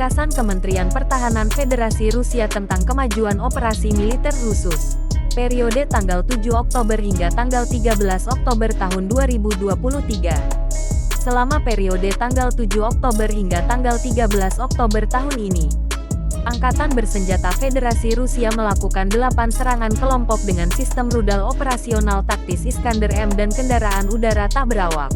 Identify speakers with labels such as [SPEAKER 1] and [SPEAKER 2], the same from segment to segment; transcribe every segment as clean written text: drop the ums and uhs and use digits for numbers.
[SPEAKER 1] Ringkasan Kementerian Pertahanan Federasi Rusia tentang kemajuan operasi militer khusus. Periode tanggal 7 Oktober hingga tanggal 13 Oktober tahun 2023. Selama periode tanggal 7 Oktober hingga tanggal 13 Oktober tahun ini, Angkatan Bersenjata Federasi Rusia melakukan 8 serangan kelompok dengan sistem rudal operasional taktis Iskander M dan kendaraan udara tak berawak,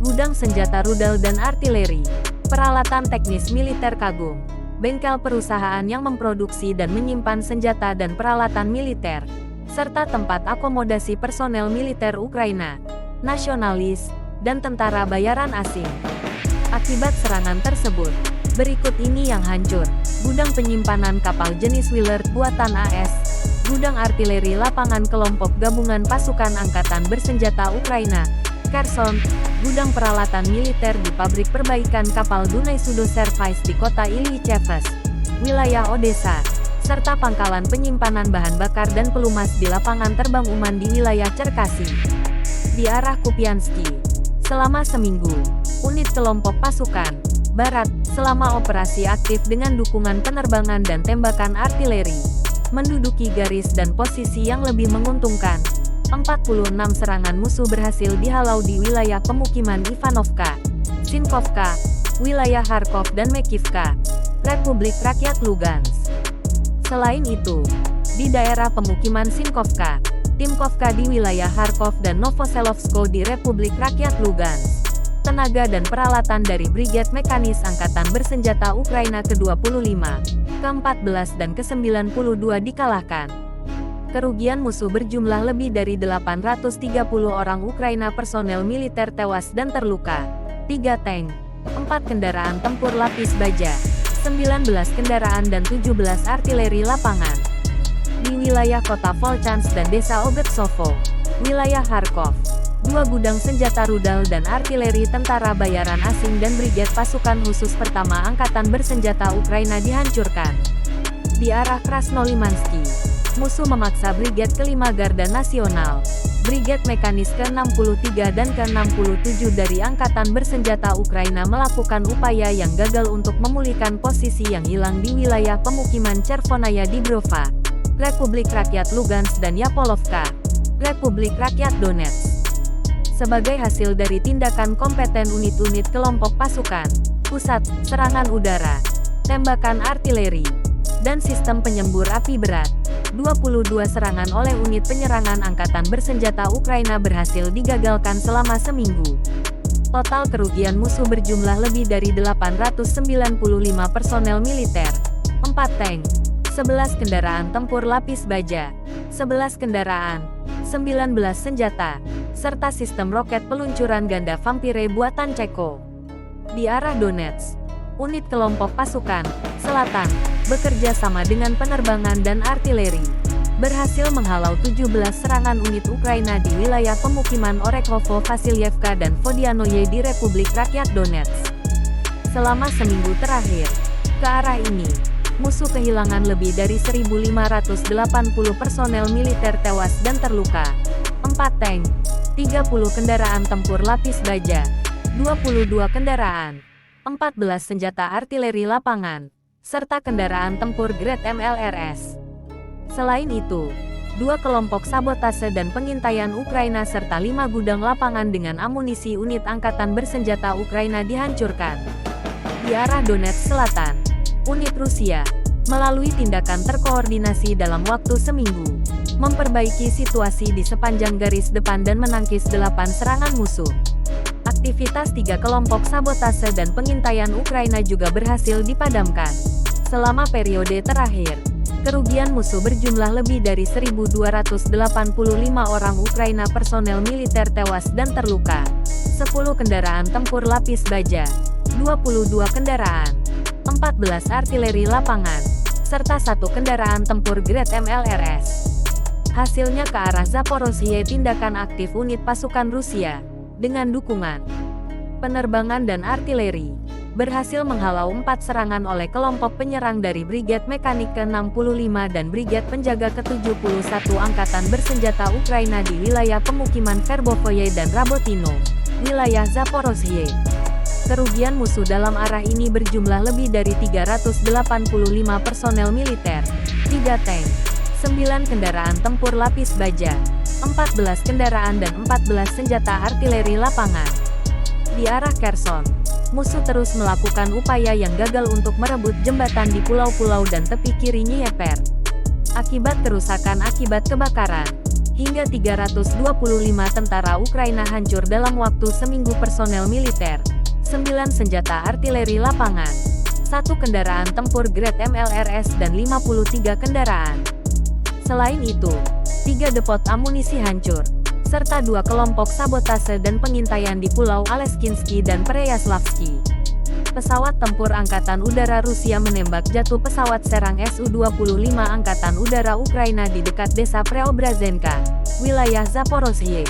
[SPEAKER 1] gudang senjata rudal dan artileri, peralatan teknis militer Kagum, bengkel perusahaan yang memproduksi dan menyimpan senjata dan peralatan militer, serta tempat akomodasi personel militer Ukraina, nasionalis, dan tentara bayaran asing. Akibat serangan tersebut, berikut ini yang hancur: gudang penyimpanan kapal jenis Willard buatan AS, gudang artileri lapangan kelompok gabungan pasukan angkatan bersenjata Ukraina, Kherson, gudang peralatan militer di pabrik perbaikan kapal Dunay Sudo Service di kota Ilyich, wilayah Odessa, serta pangkalan penyimpanan bahan bakar dan pelumas di lapangan terbang Uman di wilayah Cherkasy, di arah Kupiansky. Selama seminggu, unit kelompok pasukan Barat, selama operasi aktif dengan dukungan penerbangan dan tembakan artileri, menduduki garis dan posisi yang lebih menguntungkan. 46 serangan musuh berhasil dihalau di wilayah pemukiman Ivanovka, Sinkovka, wilayah Kharkov dan Mekivka, Republik Rakyat Lugansk. Selain itu, di daerah pemukiman Sinkovka, Timkovka di wilayah Kharkov dan Novoselovsko di Republik Rakyat Lugansk, tenaga dan peralatan dari Brigade Mekanis Angkatan Bersenjata Ukraina ke-25, ke-14 dan ke-92 dikalahkan. Kerugian musuh berjumlah lebih dari 830 orang Ukraina personel militer tewas dan terluka, 3 tank, 4 kendaraan tempur lapis baja, 19 kendaraan dan 17 artileri lapangan. Di wilayah kota Volchansk dan desa Obetsovo, wilayah Kharkov, 2 gudang senjata rudal dan artileri tentara bayaran asing dan brigade pasukan khusus pertama Angkatan Bersenjata Ukraina dihancurkan. Di arah Krasnolimansky, musuh memaksa Brigade ke-5 Garda Nasional, Brigade Mekanis ke-63 dan ke-67 dari Angkatan Bersenjata Ukraina melakukan upaya yang gagal untuk memulihkan posisi yang hilang di wilayah pemukiman Chervonaya Dibrova, Republik Rakyat Lugansk dan Yapolovka, Republik Rakyat Donetsk. Sebagai hasil dari tindakan kompeten unit-unit kelompok pasukan, pusat, serangan udara, tembakan artileri, dan sistem penyembur api berat, 22 serangan oleh unit penyerangan Angkatan Bersenjata Ukraina berhasil digagalkan selama seminggu. Total kerugian musuh berjumlah lebih dari 895 personel militer, 4 tank, 11 kendaraan tempur lapis baja, 11 kendaraan, 19 senjata, serta sistem roket peluncuran ganda Vampire buatan Ceko. Di arah Donetsk, unit kelompok pasukan Selatan, bekerja sama dengan penerbangan dan artileri, berhasil menghalau 17 serangan unit Ukraina di wilayah pemukiman Orekhovo, Vasilyevka dan Vodianoye di Republik Rakyat Donetsk. Selama seminggu terakhir, ke arah ini, musuh kehilangan lebih dari 1.580 personel militer tewas dan terluka, 4 tank, 30 kendaraan tempur lapis baja, 22 kendaraan, 14 senjata artileri lapangan, serta kendaraan tempur Grad MLRS. Selain itu, 2 kelompok sabotase dan pengintaian Ukraina serta 5 gudang lapangan dengan amunisi unit Angkatan Bersenjata Ukraina dihancurkan. Di arah Donetsk Selatan, unit Rusia, melalui tindakan terkoordinasi dalam waktu seminggu, memperbaiki situasi di sepanjang garis depan dan menangkis 8 serangan musuh. Aktivitas 3 kelompok sabotase dan pengintaian Ukraina juga berhasil dipadamkan. Selama periode terakhir, kerugian musuh berjumlah lebih dari 1.285 orang Ukraina personel militer tewas dan terluka, 10 kendaraan tempur lapis baja, 22 kendaraan, 14 artileri lapangan, serta 1 kendaraan tempur Grad MLRS. Hasilnya ke arah Zaporozhye, tindakan aktif unit pasukan Rusia, dengan dukungan penerbangan dan artileri, berhasil menghalau 4 serangan oleh kelompok penyerang dari Brigade Mekanik ke-65 dan Brigade Penjaga ke-71 Angkatan Bersenjata Ukraina di wilayah pemukiman Verbovoye dan Rabotino, wilayah Zaporozhye. Kerugian musuh dalam arah ini berjumlah lebih dari 385 personel militer, 3 tank, 9 kendaraan tempur lapis baja, 14 kendaraan dan 14 senjata artileri lapangan. Di arah Kherson, musuh terus melakukan upaya yang gagal untuk merebut jembatan di pulau-pulau dan tepi kiri Dnieper. Akibat kerusakan akibat kebakaran, hingga 325 tentara Ukraina hancur dalam waktu seminggu. Personel militer, 9 senjata artileri lapangan, 1 kendaraan tempur grade MLRS dan 53 kendaraan. Selain itu, 3 depot amunisi hancur, serta 2 kelompok sabotase dan pengintaian di Pulau Aleskinsky dan Pereyaslawski. Pesawat tempur Angkatan Udara Rusia menembak jatuh pesawat serang Su-25 Angkatan Udara Ukraina di dekat desa Preobrazenka, wilayah Zaporozhye.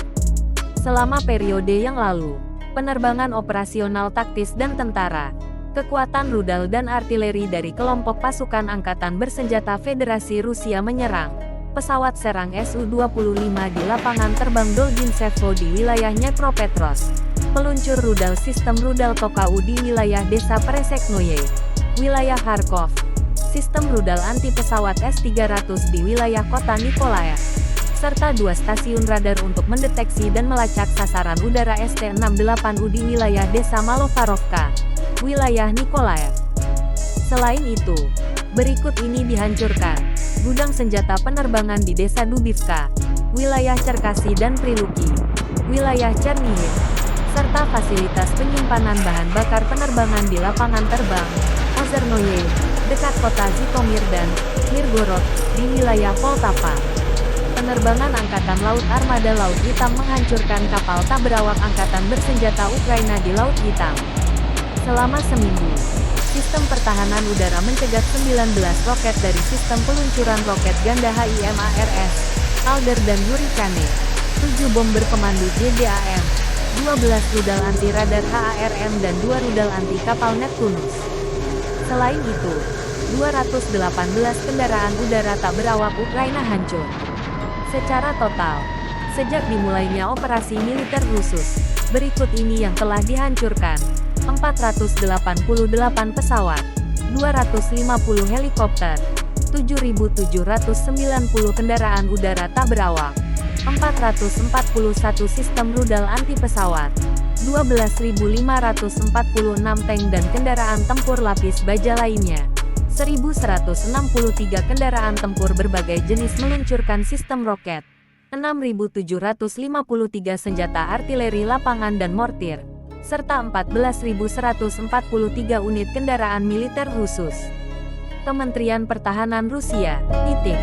[SPEAKER 1] Selama periode yang lalu, penerbangan operasional taktis dan tentara, kekuatan rudal dan artileri dari kelompok pasukan angkatan bersenjata Federasi Rusia menyerang pesawat serang Su-25 di lapangan terbang Dolgintsevo di wilayah Dnepropetrovsk. Peluncur rudal sistem rudal Tokau di wilayah desa Preseknoye, wilayah Kharkov. Sistem rudal anti-pesawat S-300 di wilayah kota Nikolaev. Serta 2 stasiun radar untuk mendeteksi dan melacak sasaran udara ST-68U di wilayah desa Malovarovka, wilayah Nikolaev. Selain itu, berikut ini dihancurkan gudang senjata penerbangan di desa Dubivka, wilayah Cherkasy dan Priluki, wilayah Chernihiv, serta fasilitas penyimpanan bahan bakar penerbangan di lapangan terbang Ozernoye, dekat kota Zhytomyr dan Mirgorod, di wilayah Poltava. Penerbangan Angkatan Laut Armada Laut Hitam menghancurkan kapal tak berawak Angkatan Bersenjata Ukraina di Laut Hitam. Selama seminggu, sistem pertahanan udara mencegat 19 roket dari sistem peluncuran roket ganda HIMARS, Alder dan Hurricane, 7 bomber pemandu JDAM, 12 rudal anti-radar HARM dan 2 rudal anti-kapal Neptunus. Selain itu, 218 kendaraan udara tak berawak Ukraina hancur. Secara total, sejak dimulainya operasi militer khusus, berikut ini yang telah dihancurkan: 488 pesawat, 250 helikopter, 7.790 kendaraan udara tak berawak, 441 sistem rudal anti-pesawat, 12.546 tank dan kendaraan tempur lapis baja lainnya, 1.163 kendaraan tempur berbagai jenis meluncurkan sistem roket, 6.753 senjata artileri lapangan dan mortir, serta 14.143 unit kendaraan militer khusus. Kementerian Pertahanan Rusia, titik.